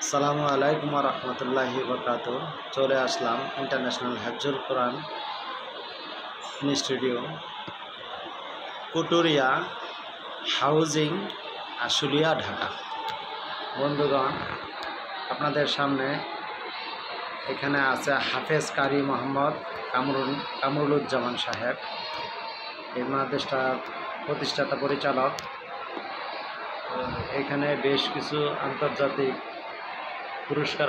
আসসালামু আলাইকুম রহমতুল্লাহি বরকাতুহু। চলে আসলাম ইন্টারন্যাশনাল হাফজুল কোরআন ইনস্টিটিউট, কুটুরিয়া হাউজিং, আশুলিয়া, ঢাকা। বন্ধুগণ, আপনাদের সামনে এখানে আছে হাফেজ কারি মোহাম্মদ কামরুলুজ্জামান সাহেব, এই মাদ্রাসার প্রতিষ্ঠাতা পরিচালক। এখানে বেশ কিছু আন্তর্জাতিক পুরস্কার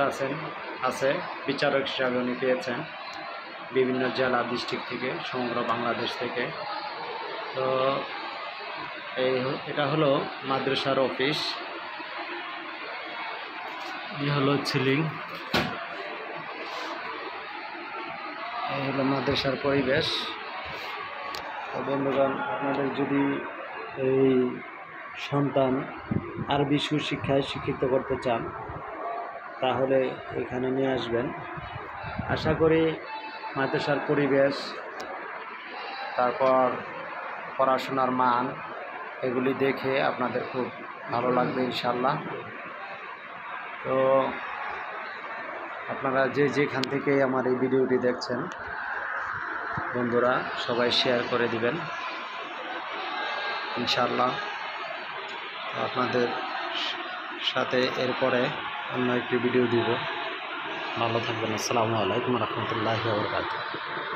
আছে বিচারক হিসাবে উনি পেয়েছেন বিভিন্ন জেলা ডিস্ট্রিক্ট থেকে, সমগ্র বাংলাদেশ থেকে। তো এটা হলো মাদ্রাসার অফিস, এই হলো সিলিং, এই হলো মাদ্রাসার পরিবেশ। তো বন্ধুগণ, আপনাদের যদি এই সন্তান আরবি সুশিক্ষায় শিক্ষিত করতে চান তাহলে এখানে নিয়ে আসবেন। আশা করি মাদ্রাসার পরিবেশ, তারপর পড়াশোনার মান, এগুলি দেখে আপনাদের খুব ভালো লাগবে ইনশাল্লাহ। তো আপনারা যে যেখান থেকে আমার এই ভিডিওটি দেখছেন, বন্ধুরা সবাই শেয়ার করে দিবেন ইনশাল্লাহ। আপনাদের সাথে এরপরে অন্য একটি ভিডিও দিব। ভালো থাকবেন। আসসালামু আলাইকুম রহমতুল্লাহি ওয়া বারাকাতুহু।